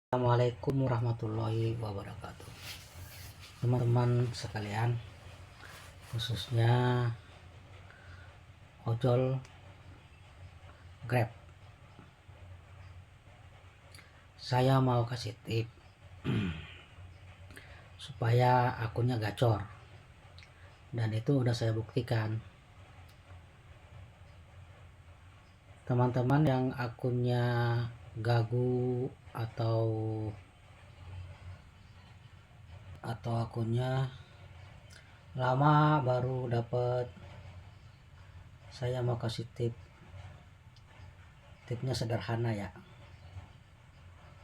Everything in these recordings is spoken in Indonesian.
Assalamualaikum warahmatullahi wabarakatuh. Teman-teman sekalian, khususnya ojol Grab, saya mau kasih tip supaya akunnya gacor, dan itu udah saya buktikan. Teman-teman yang akunnya gagu atau akunnya lama baru dapat, saya mau kasih tipnya sederhana ya.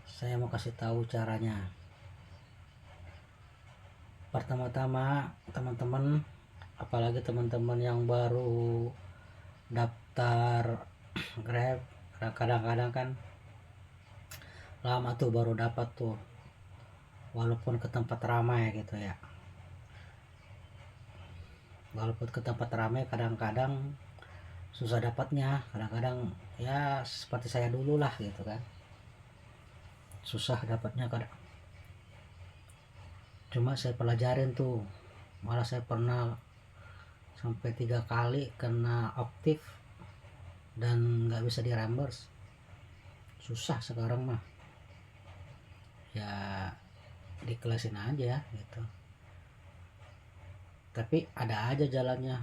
Saya mau kasih tahu caranya. Pertama-tama teman-teman, apalagi teman-teman yang baru daftar Grab, kadang-kadang kan lama tuh baru dapat tuh, walaupun ke tempat ramai gitu ya. Walaupun ke tempat ramai kadang-kadang susah dapatnya, kadang-kadang ya seperti saya dulu lah gitu kan, susah dapatnya kadang. Cuma saya pelajarin tuh, malah saya pernah sampai 3 kali kena aktif dan nggak bisa di reimburse. Susah sekarang mah ya, dikelasin aja gitu. Tapi ada aja jalannya,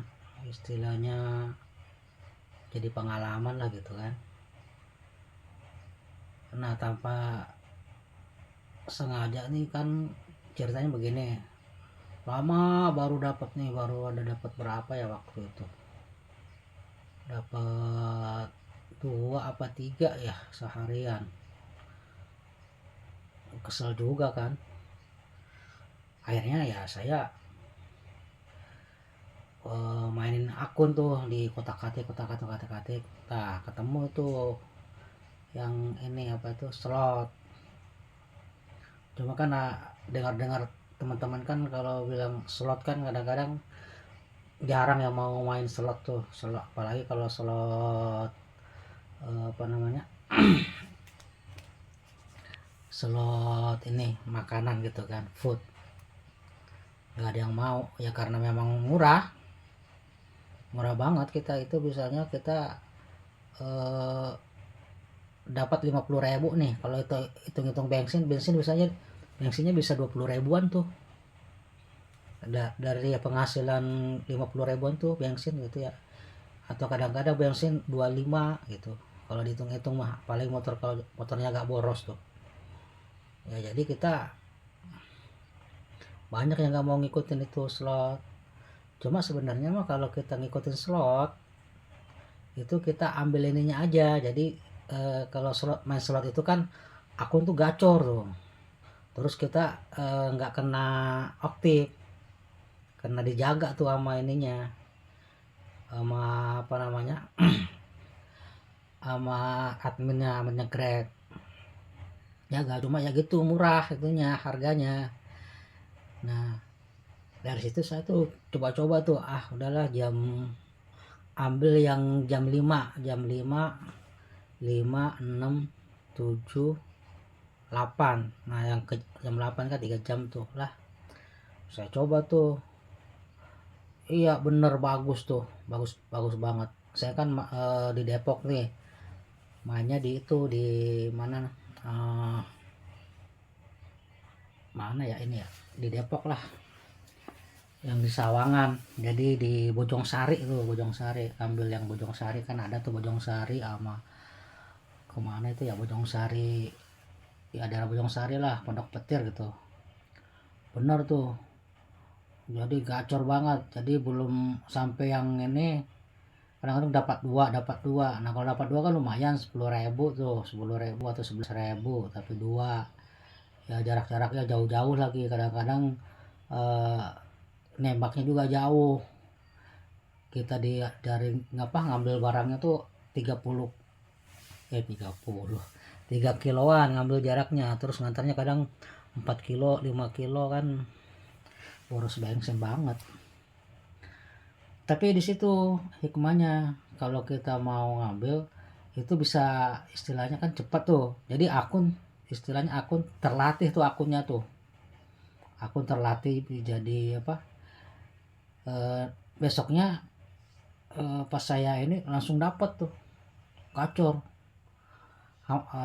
istilahnya jadi pengalaman lah gitu kan. Nah, tanpa sengaja nih kan, ceritanya begini, lama baru dapat nih, baru ada dapat berapa ya waktu itu, dapat 2 apa 3 ya seharian. Kesel juga kan, akhirnya ya saya mainin akun tuh di kotak-katik. Nah, ketemu tuh yang ini apa itu, slot. Cuma kan dengar-dengar teman-teman kan kalau bilang slot kan kadang-kadang jarang yang mau main slot tuh, slot apalagi kalau slot apa namanya, slot ini makanan gitu kan, food, nggak ada yang mau ya, karena memang murah banget. Kita itu misalnya kita eh, dapat 50.000 nih, kalau itu hitung-hitung bensin biasanya bensinnya bisa 20 ribuan tuh, dari penghasilan 50 ribuan tuh bensin gitu ya. Atau kadang-kadang bensin 25 gitu kalau dihitung-hitung mah, paling kalau motornya agak boros tuh ya. Jadi kita banyak yang nggak mau ngikutin itu slot. Cuma sebenarnya mah kalau kita ngikutin slot itu kita ambil ininya aja. Jadi kalau main slot itu kan akun tuh gacor tuh, terus kita nggak kena aktif, karena dijaga tuh sama ininya, sama apa namanya, sama adminnya Grab. Ya gak, cuma ya gitu murah itunya harganya. Nah, dari situ saya tuh coba-coba tuh, udahlah, ambil yang jam 5, 6, 7, 8. Nah, yang ke jam 8 kan 3 jam tuh lah. Saya coba tuh. Iya bener, bagus tuh. Bagus banget. Saya kan di Depok nih. Mainnya di itu, di mana, mana ya ini ya, di Depok lah, yang di Sawangan. Jadi di Bojong Sari tuh, ambil yang Bojong Sari, kan ada tuh Bojong Sari sama kemana itu ya, Bojong Sari ya, daerah Bojong Sari lah, Pondok Petir gitu. Bener tuh, jadi gacor banget. Jadi belum sampai yang ini, kadang-kadang dapat dua. Nah, kalau dapat dua kan lumayan, 10.000 tuh, 10.000 atau 11.000, tapi dua ya, jaraknya jauh-jauh lagi. Kadang-kadang eh, nembaknya juga jauh. Kita dari ngambil barangnya tuh 30 3 kiloan ngambil jaraknya, terus ngantarnya kadang 4 kilo 5 kilo kan, boros bensin banget. Tapi di situ hikmahnya, kalau kita mau ngambil itu bisa istilahnya kan cepat tuh. Jadi akun istilahnya akun terlatih tuh, akunnya tuh akun terlatih jadi apa, besoknya pas saya ini langsung dapat tuh gacor.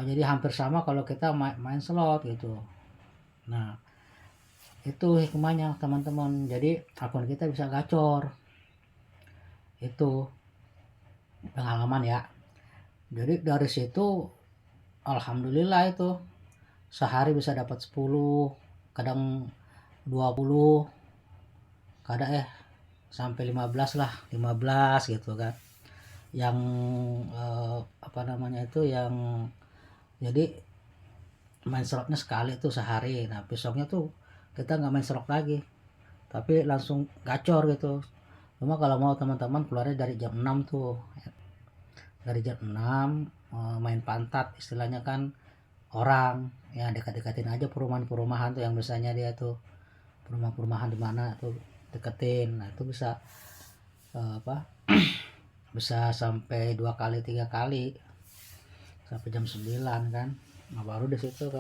Jadi hampir sama kalau kita main slot gitu. Nah, itu hikmahnya teman-teman, jadi akun kita bisa gacor. Itu pengalaman ya. Jadi dari situ alhamdulillah itu sehari bisa dapat 10, kadang 20, kadang sampai 15 lah, 15 gitu kan. Yang apa namanya itu, yang jadi main slotnya sekali tuh sehari. Nah, besoknya tuh kita nggak main slot lagi, tapi langsung gacor gitu. Cuma kalau mau teman-teman keluarnya dari jam 6 tuh, dari jam 6 main pantat istilahnya kan, orang ya dekat-dekatin aja perumahan-perumahan tuh yang biasanya dia tuh perumahan-perumahan di mana tuh deketin. Nah, itu bisa apa, bisa sampai 2 kali 3 kali sampai jam 9 kan. Nah, baru di situ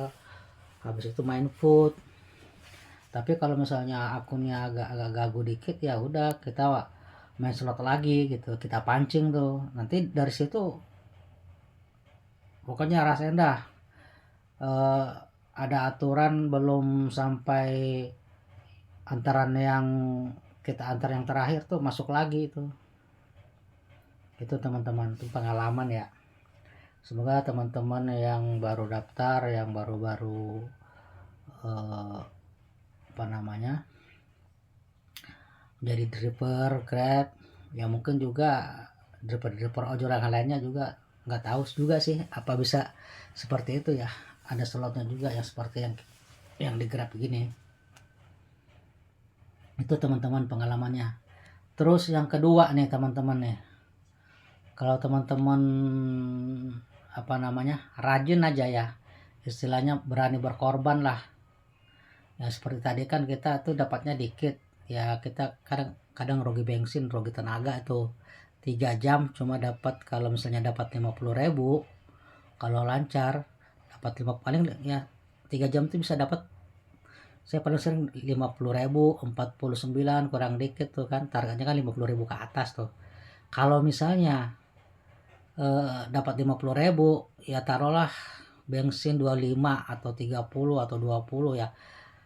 habis itu main food. Tapi kalau misalnya akunnya agak gagu dikit, ya udah kita main slot lagi gitu, kita pancing tuh. Nanti dari situ pokoknya rasain dah, ada aturan belum sampai antaran yang kita antar yang terakhir tuh masuk lagi itu teman-teman, itu pengalaman ya. Semoga teman-teman yang baru daftar, yang baru-baru apa namanya, jadi driver Grab, ya mungkin juga driver ojol yang lainnya juga nggak tahu juga sih apa bisa seperti itu ya. Ada slotnya juga yang seperti yang di Grab gini. Itu teman-teman pengalamannya. Terus yang kedua nih teman-teman nih, kalau teman-teman apa namanya rajin aja ya, istilahnya berani berkorban lah ya. Seperti tadi kan kita tuh dapatnya dikit ya, kita kadang rugi bensin, rugi tenaga itu 3 jam cuma dapat, kalau misalnya dapat 50.000, kalau lancar dapat 5, paling ya 3 jam tuh bisa dapat, saya paling sering 50.000, 49 kurang dikit tuh kan, targetnya kan 50.000 ke atas tuh. Kalau misalnya dapat 50.000, ya taruhlah bensin 25 atau 30 atau 20 ya,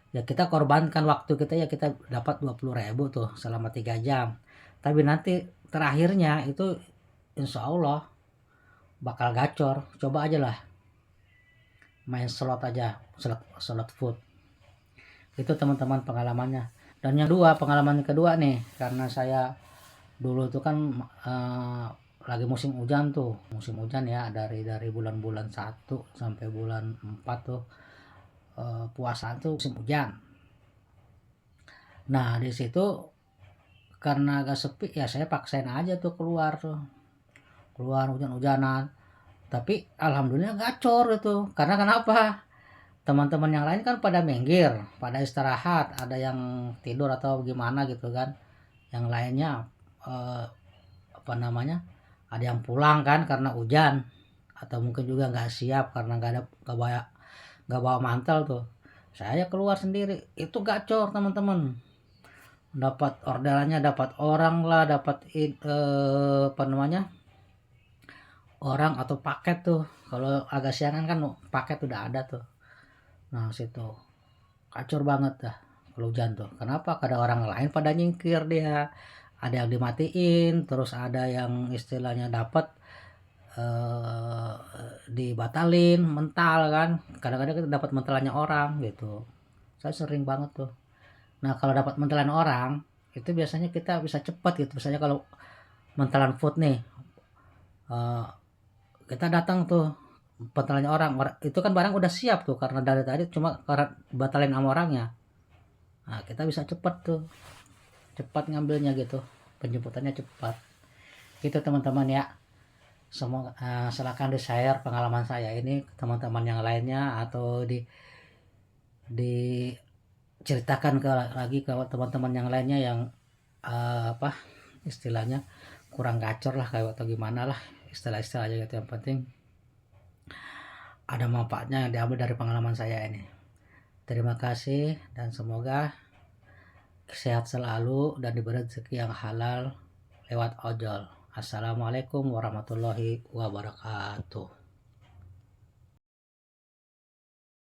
ya kita korbankan waktu kita, ya kita dapat 20.000 tuh selama 3 jam. Tapi nanti terakhirnya itu insya Allah bakal gacor. Coba aja lah main slot aja, slot food. Itu teman-teman pengalamannya. Dan yang pengalaman kedua nih, karena saya dulu itu kan lagi musim hujan tuh, musim hujan ya, dari bulan-bulan 1 sampai bulan 4 tuh puasa tuh musim hujan. Nah, di situ karena agak sepi ya, saya paksain aja tuh keluar hujan-hujanan. Tapi alhamdulillah gacor itu. Karena kenapa? Teman-teman yang lain kan pada minggir, pada istirahat, ada yang tidur atau gimana gitu kan. Yang lainnya apa namanya, ada yang pulang kan karena hujan, atau mungkin juga nggak siap karena nggak bawa mantel tuh. Saya keluar sendiri, itu gacor teman-teman. Dapat orderannya, dapat orang lah, dapat apa namanya, orang atau paket tuh. Kalau agak siangan kan paket udah ada tuh. Nah, situ kacor banget dah kalau hujan tuh. Kenapa? Kada orang lain pada nyingkir dia. Ada yang dimatiin, terus ada yang istilahnya dapat dibatalin mental kan. Kadang-kadang kita dapat mentalannya orang gitu. Saya sering banget tuh. Nah, kalau dapat mentalan orang itu biasanya kita bisa cepat gitu. Misalnya kalau mentalan food nih, kita datang tuh mentalannya orang, itu kan barang udah siap tuh karena dari tadi, cuma karena batalin sama orangnya. Nah, kita bisa cepat tuh, cepat ngambilnya gitu, penjemputannya cepat gitu teman-teman ya. Semoga silakan di share pengalaman saya ini ke teman-teman yang lainnya, atau diceritakan lagi ke teman-teman yang lainnya yang apa istilahnya kurang gacor lah kayak atau gimana lah, istilah-istilahnya gitu. Yang penting ada manfaatnya yang diambil dari pengalaman saya ini. Terima kasih dan semoga sehat selalu dan diberi rezeki yang halal lewat ojol. Assalamualaikum warahmatullahi wabarakatuh.